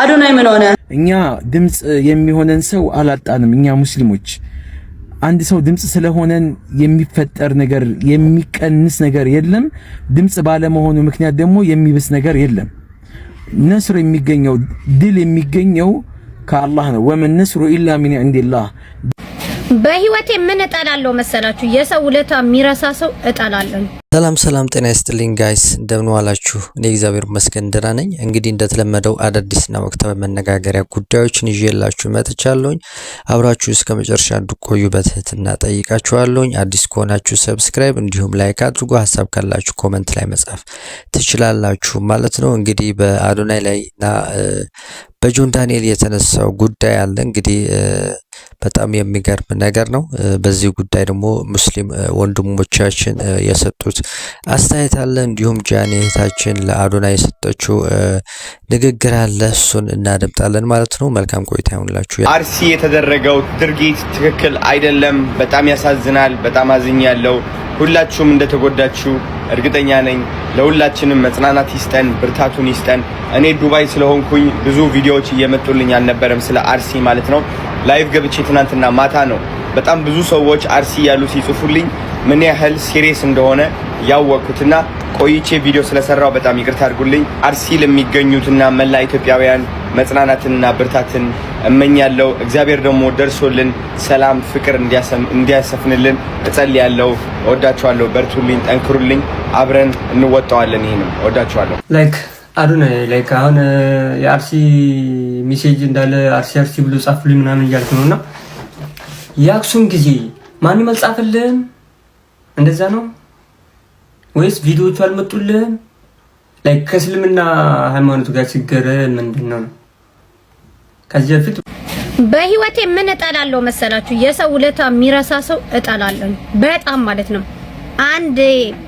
አዶናይ ምን ሆነ? እኛ ድምጽ የሚሆነን ሰው አላጣንም። እኛ ሙስሊሞች አንድ ሰው ድምጽ ስለሆነን የሚፈጠር ነገር የሚቀንስ ነገር የለም። ድምጽ ባለመሆኑ ምክንያት ደግሞ የሚብስ ነገር የለም። ነስር የሚገኘው ድል የሚገኘው ከአላህ ነው። ወመን ነስሩ ኢላ ሚን ዒንዲላህ። በህይወቴ ምን እጠላለሁ መሰላችሁ? የሰው ውለታ የሚረሳ ሰው እጠላለሁ። ሰላም ጤና ይስጥልኝ ጋይስ፣ እንደምን ዋላችሁ? እኔ እግዚአብሔር ይመስገን ደህና ነኝ። እንግዲህ እንደተለመደው አዳዲስና ወቅታዊ መነጋገሪያ ጉዳዮችን ይዤላችሁ መጥቻለሁኝ። አብራችሁ እስከ መጨረሻ እንድትቆዩ በትህትና ጠይቃችኋለሁኝ። አዲስ ከሆናችሁ ሰብስክራይብ እንዲሁም ላይክ አድርጉ። ሀሳብ ካላችሁ ኮሜንት ላይ መጻፍ ትችላላችሁ ማለት ነው። እንግዲህ በአዶናይ ላይና በጆን ዳንኤል የተነሳው ጉዳይ አለ። እንግዲህ በጣም የሚገርም ነገር ነው። በዚህ ጉዳይ ደግሞ ሙስሊም ወንድሞቻችን የሰጡት አስተያየት አለ። እንዲሁም ጃኒ እህታችን ለአዶናይ የሰጠችው ንግግር አለ። እሱን እናደምጣለን ማለት ነው። መልካም ቆይታ ይሁንላችሁ። አርሲ የተደረገው ድርጊት ትክክል አይደለም። በጣም ያሳዝናል። በጣም አዝኛለሁ። ሁላችሁም እንደተጎዳችሁ እርግጠኛ ነኝ። ለሁላችንም መጽናናት ይስጠን፣ ብርታቱን ይስጠን። እኔ ዱባይ ስለሆንኩኝ ብዙ ቪዲዮዎች እየመጡልኝ አልነበረም ስለ አርሲ ማለት ነው። ላይቭ ገብቼ ትናንትና ማታ ነው በጣም ብዙ ሰዎች አርሲ ያሉ ሲጽፉልኝ ምን ያህል ሲሪየስ እንደሆነ ያወቅኩትና ቆይቼ ቪዲዮ ስለሰራው በጣም ይቅርታ አድርጉልኝ። አርሲ ለሚገኙትና መላ ኢትዮጵያውያን መጽናናትንና ብርታትን እመኛለሁ። እግዚአብሔር ደግሞ ደርሶልን ሰላም፣ ፍቅር እንዲያሰፍንልን እጸልያለሁ። እወዳችኋለሁ። በርቱልኝ፣ ጠንክሩልኝ። አብረን እንወጣዋለን። ይሄንም እወዳችኋለሁ። አዶናይ አሁን የአርሲ ሜሴጅ እንዳለ አርሲ ብሎ ጻፉልኝ ምናምን እያልኩ ነውና የአክሱም ጊዜ ማንም አልጻፈልህም? እንደዛ ነው ወይስ ቪዲዮቹ አልመጡልህም? ከእስልምና ሃይማኖት ጋር ችግር ምንድነው? ከዚህ በፊት በህይወቴ ምን እጠላለሁ መሰላችሁ? የሰው ውለታ የሚረሳ ሰው እጠላለሁ በጣም ማለት ነው።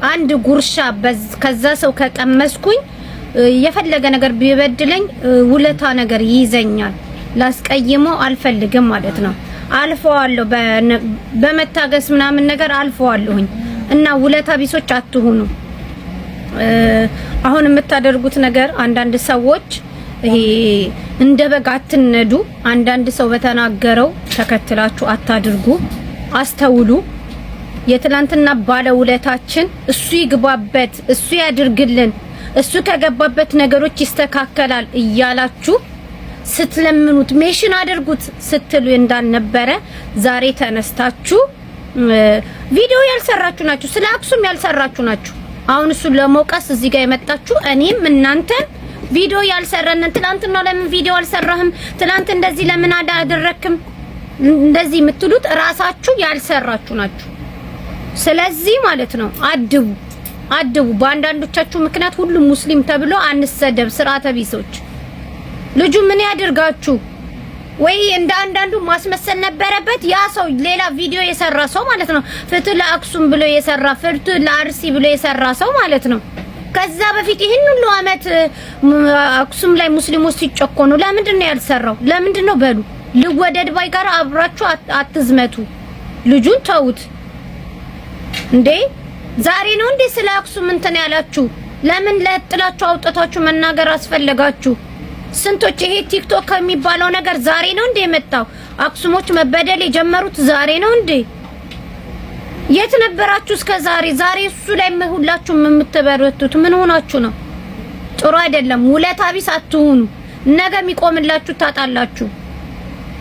አንድ ጉርሻ ከዛ ሰው ከቀመስኩኝ የፈለገ ነገር ቢበድለኝ ውለታ ነገር ይይዘኛል። ላስቀይመው አልፈልግም ማለት ነው። አልፈዋለሁ፣ በመታገስ ምናምን ነገር አልፈዋለሁኝ። እና ውለታ ቢሶች አትሁኑ። አሁን የምታደርጉት ነገር አንዳንድ ሰዎች ይሄ እንደ በግ አትነዱ። አንዳንድ ሰው በተናገረው ተከትላችሁ አታድርጉ። አስተውሉ። የትላንትና ባለውለታችን እሱ ይግባበት፣ እሱ ያድርግልን፣ እሱ ከገባበት ነገሮች ይስተካከላል እያላችሁ ስትለምኑት ሜሽን አድርጉት ስትሉ እንዳልነበረ ዛሬ ተነስታችሁ ቪዲዮ ያልሰራችሁ ናችሁ። ስለ አክሱም ያልሰራችሁ ናችሁ። አሁን እሱ ለሞቀስ እዚህ ጋር የመጣችሁ እኔም እናንተ ቪዲዮ ያልሰራነን ትላንትና ለምን ቪዲዮ አልሰራህም? ትላንት እንደዚህ ለምን አደረክም? እንደዚህ የምትሉት ራሳችሁ ያልሰራችሁ ናችሁ። ስለዚህ ማለት ነው አድቡ። በአንዳንዶቻችሁ ምክንያት ሁሉም ሙስሊም ተብሎ አንሰደብ። ስርዓተ ቢሶች ልጁ ምን ያድርጋችሁ? ወይ እንደ አንዳንዱ ማስመሰል ነበረበት። ያ ሰው ሌላ ቪዲዮ የሰራ ሰው ማለት ነው። ፍትህ ለአክሱም ብሎ የሰራ ፍትህ ለአርሲ ብሎ የሰራ ሰው ማለት ነው። ከዛ በፊት ይሄን ሁሉ አመት አክሱም ላይ ሙስሊሞች ሲጨቆኑ ለምንድን ነው ያልሰራው? ለምንድን ነው በሉ ልወደድ ባይ ጋር አብራችሁ አትዝመቱ። ልጁን ተውት እንዴ! ዛሬ ነው እንዴ ስለ አክሱም እንትን ያላችሁ? ለምን ለጥላችሁ አውጥታችሁ መናገር አስፈለጋችሁ? ስንቶች ይሄ ቲክቶክ ከሚባለው ነገር ዛሬ ነው እንዴ የመጣው? አክሱሞች መበደል የጀመሩት ዛሬ ነው እንዴ? የት ነበራችሁ እስከ ዛሬ? ዛሬ እሱ ላይ ሁላችሁም የምትበረቱት ምን ሆናችሁ ነው? ጥሩ አይደለም። ውለታ ቢስ አትሁኑ። ነገ የሚቆምላችሁ ታጣላችሁ።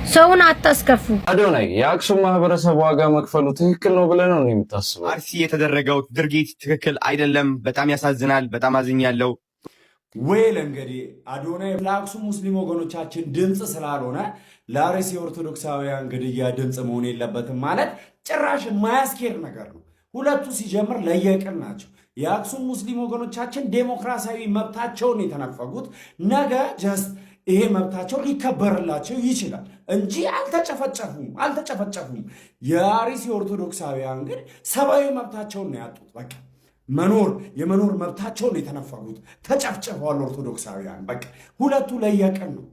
ሰውን አታስከፉ። አዶናይ የአክሱም ማህበረሰብ ዋጋ መክፈሉ ትክክል ነው ብለህ ነው የምታስበው? አርሲ የተደረገው ድርጊት ትክክል አይደለም። በጣም ያሳዝናል። በጣም አዝኛለሁ። ወይል እንግዲህ አዶናይ ለአክሱም ሙስሊም ወገኖቻችን ድምፅ ስላልሆነ ለአርሲ ኦርቶዶክሳውያን ግድያ ድምፅ መሆን የለበትም ማለት ጭራሽ የማያስኬድ ነገር ነው። ሁለቱ ሲጀምር ለየቅል ናቸው። የአክሱም ሙስሊም ወገኖቻችን ዴሞክራሲያዊ መብታቸውን የተነፈጉት ነገ ጀስት ይሄ መብታቸው ሊከበርላቸው ይችላል እንጂ አልተጨፈጨፉም። የአርሲ ኦርቶዶክሳውያን ግን ሰብአዊ መብታቸውን ነው ያጡት። በቃ የመኖር መብታቸውን የተነፈጉት ተጨፍጭፈዋል ኦርቶዶክሳውያን። በቃ ሁለቱ ለየቅል ነው።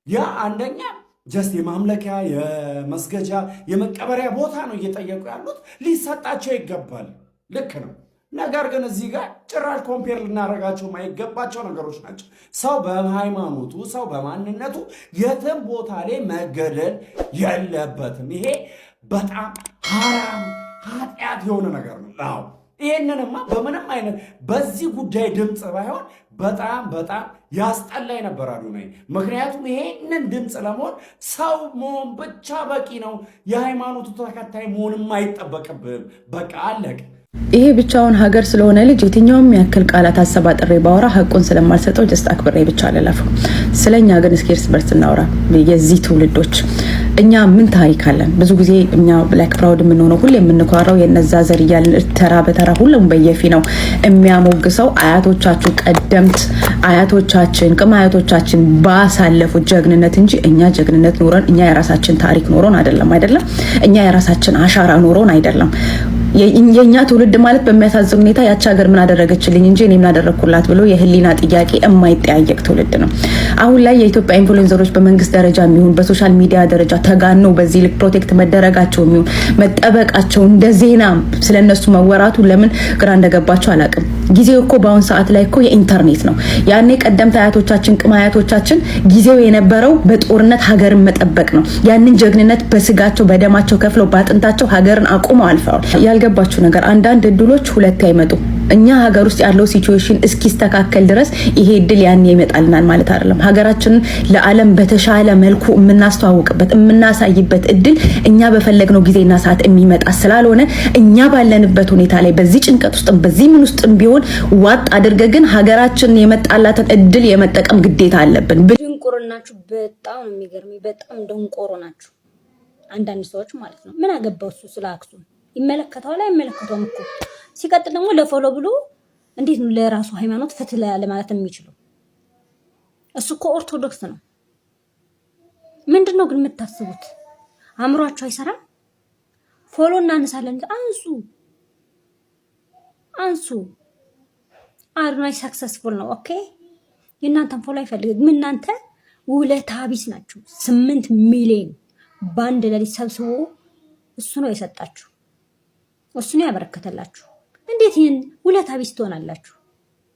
ያ አንደኛ ጀስት የማምለኪያ የመስገጃ የመቀበሪያ ቦታ ነው እየጠየቁ ያሉት፣ ሊሰጣቸው ይገባል። ልክ ነው። ነገር ግን እዚህ ጋር ጭራሽ ኮምፔር ልናደርጋቸው የማይገባቸው ነገሮች ናቸው። ሰው በሃይማኖቱ ሰው በማንነቱ የትም ቦታ ላይ መገደል የለበትም። ይሄ በጣም ሐራም ኃጢአት የሆነ ነገር ነው። አዎ ይሄንንማ በምንም አይነት በዚህ ጉዳይ ድምፅ ባይሆን በጣም ያስጠላኝ ነበር አዶናይ። ምክንያቱም ይሄንን ድምፅ ለመሆን ሰው መሆን ብቻ በቂ ነው። የሃይማኖቱ ተከታይ መሆንም አይጠበቅብህም። በቃ አለቅ። ይሄ ብቻውን ሀገር ስለሆነ ልጅ የትኛውም ያክል ቃላት አሰባጥሬ ባወራ ሀቁን ስለማልሰጠው ጀስት አክብሬ ብቻ አልለፈው። ስለኛ ግን እስኪ እርስ በርስ እናውራ። የዚህ ትውልዶች እኛ ምን ታሪክ አለን? ብዙ ጊዜ እኛ ብላክ ፕራውድ የምንሆነው ሁሌ የምንኮራው የነዛ ዘር እያልን ተራ በተራ ሁሉም በየፊ ነው የሚያሞግሰው። አያቶቻችሁ ቀደምት አያቶቻችን ቅም አያቶቻችን ባሳለፉት ጀግንነት እንጂ እኛ ጀግንነት ኖረን እኛ የራሳችን ታሪክ ኖሮን አይደለም። እኛ የራሳችን አሻራ ኖሮን አይደለም። የኛ ትውልድ ማለት በሚያሳዝን ሁኔታ ያቺ ሀገር ምን አደረገችልኝ እንጂ እኔ ምን አደረኩላት ብሎ የህሊና ጥያቄ የማይጠያየቅ ትውልድ ነው። አሁን ላይ የኢትዮጵያ ኢንፍሉዌንሰሮች በመንግስት ደረጃ የሚሆን በሶሻል ሚዲያ ደረጃ ተጋነው በዚህ ልክ ፕሮቴክት መደረጋቸው የሚሆን መጠበቃቸው እንደ ዜና ስለነሱ መወራቱ ለምን ግራ እንደገባቸው አላውቅም። ጊዜው እኮ በአሁን ሰዓት ላይ እኮ የኢንተርኔት ነው። ያኔ ቀደምት አያቶቻችን ቅም አያቶቻችን ጊዜው የነበረው በጦርነት ሀገርን መጠበቅ ነው። ያንን ጀግንነት በስጋቸው በደማቸው ከፍለው በአጥንታቸው ሀገርን አቁመው አልፈዋል። ያልገባችሁ ነገር አንዳንድ እድሎች ሁለቴ አይመጡም። እኛ ሀገር ውስጥ ያለው ሲቹዌሽን እስኪስተካከል ድረስ ይሄ እድል ያኔ ይመጣልናል ማለት አይደለም። ሀገራችንን ለዓለም በተሻለ መልኩ የምናስተዋውቅበት የምናሳይበት እድል እኛ በፈለግነው ጊዜና ሰዓት የሚመጣ ስላልሆነ እኛ ባለንበት ሁኔታ ላይ በዚህ ጭንቀት ውስጥ በዚህ ምን ውስጥ ቢሆን ዋጥ አድርገ ግን ሀገራችንን የመጣላትን እድል የመጠቀም ግዴታ አለብን። ድንቁርናችሁ በጣም ነው የሚገርመኝ። በጣም ደንቆሮ ናችሁ አንዳንድ ሰዎች ማለት ነው። ምን አገባው እሱ ስለ አክሱም? ይመለከተዋል አይመለከተውም እኮ። ሲቀጥል ደግሞ ለፎሎ ብሎ እንዴት ነው ለራሱ ሃይማኖት ፍትህ ለማለት የሚችለው? እሱ እኮ ኦርቶዶክስ ነው። ምንድነው ግን የምታስቡት? አእምሯችሁ አይሰራም? ፎሎ እናነሳለን። አንሱ አዶናይ ሰክሰስፉል ነው። ኦኬ የእናንተን ፎሎ አይፈልግም። እናንተ ውለታ ቢስ ናችሁ። 8 ሚሊዮን ባንድ ሌሊት ሰብስቦ እሱ ነው የሰጣችሁ። እሱ ነው ያበረከተላችሁ። እንዴት ይሄን ውለታ ቢስ ትሆናላችሁ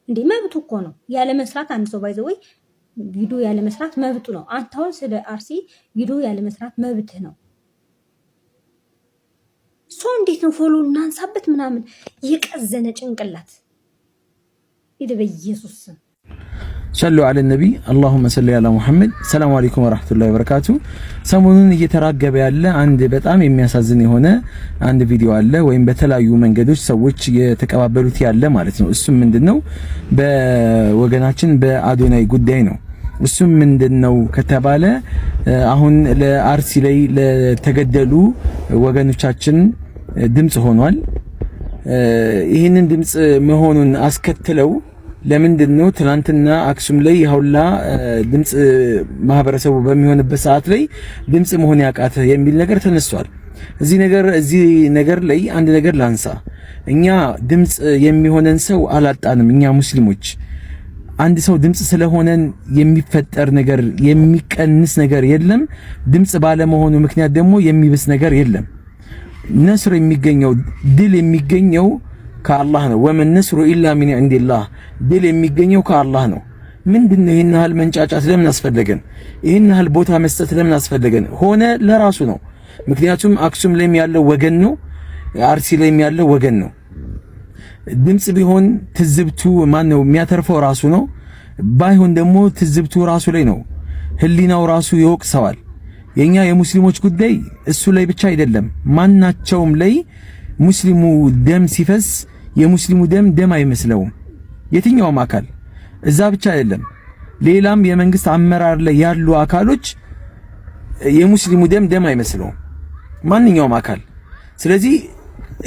እንዴ? መብቱ እኮ ነው ያለ መስራት። አንድ ሰው ባይዘው ቪዲዮ ያለ መስራት መብቱ ነው። አንተውን ስለ አርሲ ቪዲዮ ያለ መስራት መብትህ ነው። ሰው እንዴት ነው ፎሎ እናንሳበት ምናምን የቀዘነ ጭንቅላት ይደበ ኢየሱስ ሰሉ ዐለ ነቢ አላሁመ ሰሊ ዐላ ሙሐመድ። ሰላም አለይኩም ወራህመቱላሂ ወበረካቱ። ሰሞኑን እየተራገበ ያለ አንድ በጣም የሚያሳዝን የሆነ አንድ ቪዲዮ አለ፣ ወይም በተለያዩ መንገዶች ሰዎች የተቀባበሉት ያለ ማለት ነው። እሱም ምንድነው በወገናችን በአዶናይ ጉዳይ ነው። እሱም ምንድነው ከተባለ አሁን ለአርሲ ላይ ለተገደሉ ወገኖቻችን ድምጽ ሆኗል። ይህንን ድምጽ መሆኑን አስከትለው ለምንድነው ትናንትና አክሱም ላይ ያውላ ድምጽ ማህበረሰቡ በሚሆንበት ሰዓት ላይ ድምጽ መሆን ያቃተ የሚል ነገር ተነስቷል። እዚህ ነገር ላይ አንድ ነገር ላንሳ። እኛ ድምጽ የሚሆነን ሰው አላጣንም። እኛ ሙስሊሞች አንድ ሰው ድምጽ ስለሆነን የሚፈጠር ነገር የሚቀንስ ነገር የለም። ድምጽ ባለመሆኑ ምክንያት ደግሞ የሚብስ ነገር የለም። ነስር የሚገኘው ድል የሚገኘው ከአላህ ነው። ወመን ነስሩ ኢላ ሚን ኢንዲላህ፣ ድል የሚገኘው ከአላህ ነው። ምንድነው ይሄን ያህል መንጫጫት ለምን አስፈለገን? ይሄን ያህል ቦታ መስጠት ለምን አስፈለገን? ሆነ ለራሱ ነው። ምክንያቱም አክሱም ላይም ያለው ወገን ነው፣ አርሲ ላይም ያለው ወገን ነው። ድምጽ ቢሆን ትዝብቱ ማን ነው የሚያተርፈው? ራሱ ነው። ባይሆን ደግሞ ትዝብቱ ራሱ ላይ ነው። ህሊናው ራሱ ይወቅሰዋል። የኛ የሙስሊሞች ጉዳይ እሱ ላይ ብቻ አይደለም። ማናቸውም ላይ ሙስሊሙ ደም ሲፈስ የሙስሊሙ ደም አይመስለውም የትኛውም አካል። እዛ ብቻ አይደለም፣ ሌላም የመንግስት አመራር ላይ ያሉ አካሎች የሙስሊሙ ደም አይመስለውም ማንኛውም አካል። ስለዚህ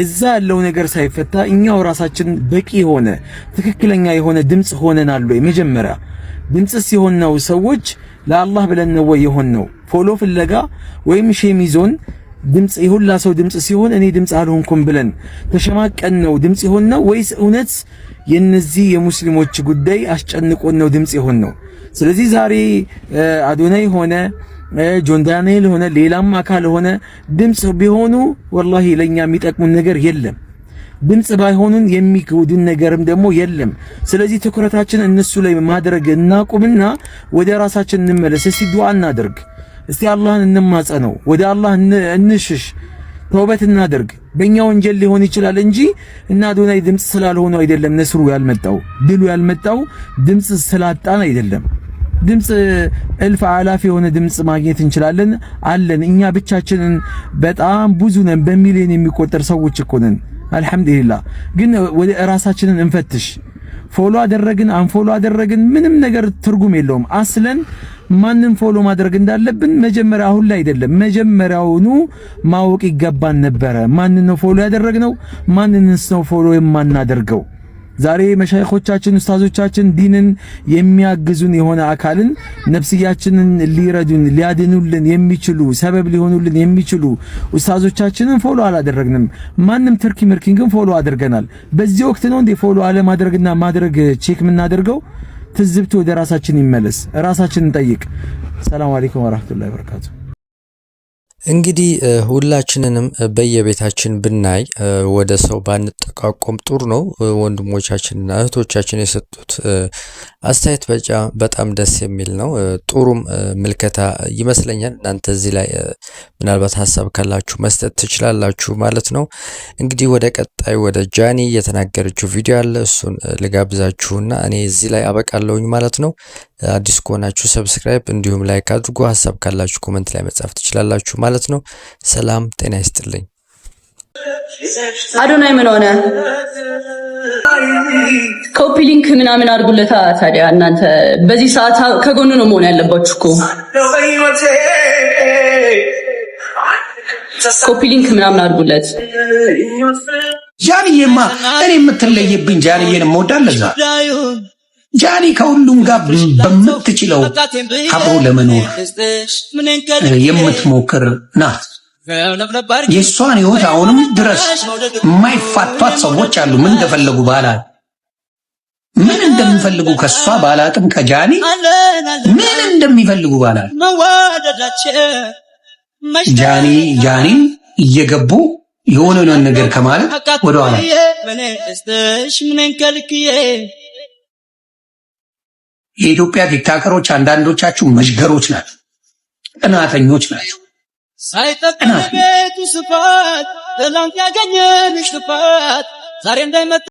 እዛ ያለው ነገር ሳይፈታ እኛው ራሳችን በቂ የሆነ ትክክለኛ የሆነ ድምጽ ሆነናል ወይ? መጀመሪያ ድምጽ ሲሆን ነው ሰዎች ለአላህ ብለን ነው ወይ የሆን ነው? ፎሎ ፍለጋ ወይም ሼም ይዞን ድምጽ የሁላ ሰው ድምጽ ሲሆን እኔ ድምጽ አልሆንኩም ብለን ተሸማቀን ነው ድምጽ ይሆን ነው? ወይስ እውነት የነዚህ የሙስሊሞች ጉዳይ አስጨንቆን ነው ድምጽ ይሆን ነው? ስለዚህ ዛሬ አዶናይ ሆነ ጆን ዳንኤል ሆነ ሌላም አካል ሆነ ድምጽ ቢሆኑ ወላሂ ለኛ የሚጠቅሙን ነገር የለም። ድምጽ ባይሆኑን የሚጎዱን ነገርም ደግሞ የለም። ስለዚህ ትኩረታችን እነሱ ላይ ማድረግ እናቁምና ወደ ራሳችን እንመለስ። እስቲ ዱዓ እናድርግ። እስቲ አላህን እንማጸነው። ወደ አላህ እንሽሽ። ተውበት እናድርግ። በእኛ ወንጀል ሊሆን ይችላል እንጂ እና አዶናይ ድምጽ ስላልሆኑ አይደለም ነስሩ ያልመጣው፣ ድሉ ያልመጣው ድምጽ ስላጣን አይደለም። ድምጽ እልፍ አላፍ የሆነ ድምጽ ማግኘት እንችላለን አለን። እኛ ብቻችንን በጣም ብዙ ነን፣ በሚሊዮን የሚቆጠር ሰዎች እኮ ነን። አልሐምዱሊላህ። ግን ወደ ራሳችንን እንፈትሽ። ፎሎ አደረግን አንፎሎ አደረግን ምንም ነገር ትርጉም የለውም። አስለን ማንን ፎሎ ማድረግ እንዳለብን መጀመሪያ አሁን ላይ አይደለም መጀመሪያውኑ ማወቅ ይገባን ነበረ። ማንን ነው ፎሎ ያደረግነው? ማንንስ ነው ፎሎ የማናደርገው? ዛሬ መሻይኾቻችን ኡስታዞቻችን ዲንን የሚያግዙን የሆነ አካልን ነፍስያችንን ሊረዱን ሊያድኑልን የሚችሉ ሰበብ ሊሆኑልን የሚችሉ ኡስታዞቻችንን ፎሎ አላደረግንም። ማንም ትርኪ ምርኪን ግን ፎሎ አድርገናል። በዚህ ወቅት ነው እንዴ ፎሎ አለ ማድረግና ማድረግ ቼክ የምናደርገው? ትዝብቱ ወደ ራሳችን ይመለስ፣ ራሳችንን ጠይቅ። ሰላም አለይኩም ወራህመቱላሂ ወበረካቱ። እንግዲህ ሁላችንንም በየቤታችን ብናይ ወደ ሰው ባንጠቃቆም ጥሩ ነው። ወንድሞቻችንና እህቶቻችን የሰጡት አስተያየት በጣም ደስ የሚል ነው። ጥሩም ምልከታ ይመስለኛል። እናንተ እዚህ ላይ ምናልባት ሀሳብ ካላችሁ መስጠት ትችላላችሁ ማለት ነው። እንግዲህ ወደ ቀጣይ ወደ ጃኒ የተናገረችው ቪዲዮ አለ። እሱን ልጋብዛችሁና እኔ እዚህ ላይ አበቃለሁኝ ማለት ነው። አዲስ ከሆናችሁ ሰብስክራይብ እንዲሁም ላይክ አድርጉ። ሀሳብ ካላችሁ ኮሜንት ላይ መጻፍ ትችላላችሁ ማለት ነው። ሰላም ጤና ይስጥልኝ። አዶናይ ምን ሆነ? ኮፒ ሊንክ ምናምን አድርጉለታ። ታዲያ እናንተ በዚህ ሰዓት ከጎኑ ነው መሆን ያለባችሁ እኮ። ኮፒ ሊንክ ምናምን አድርጉለት። ጃኒዬማ እኔ የምትለይብኝ ጃኒዬን እምወዳለሁ። ጃኒ ከሁሉም ጋር በምትችለው አብሮ ለመኖር የምትሞክር ናት። የእሷን ህይወት አሁንም ድረስ የማይፋቷት ሰዎች አሉ። ምን እንደፈለጉ ባላል ምን እንደሚፈልጉ ከሷ ባላቅም ከጃኒ ምን እንደሚፈልጉ ባላል ጃኒን እየገቡ የሆነ ነገር ከማለት ወደኋላ የኢትዮጵያ ቲክታከሮች አንዳንዶቻችሁ መሽገሮች ናቸው፣ ቅናተኞች ናቸው። ሳይጠቅም ቤቱ ስፋት ትላንት ያገኘንሽ ጥፋት ዛሬ እንዳይመጣ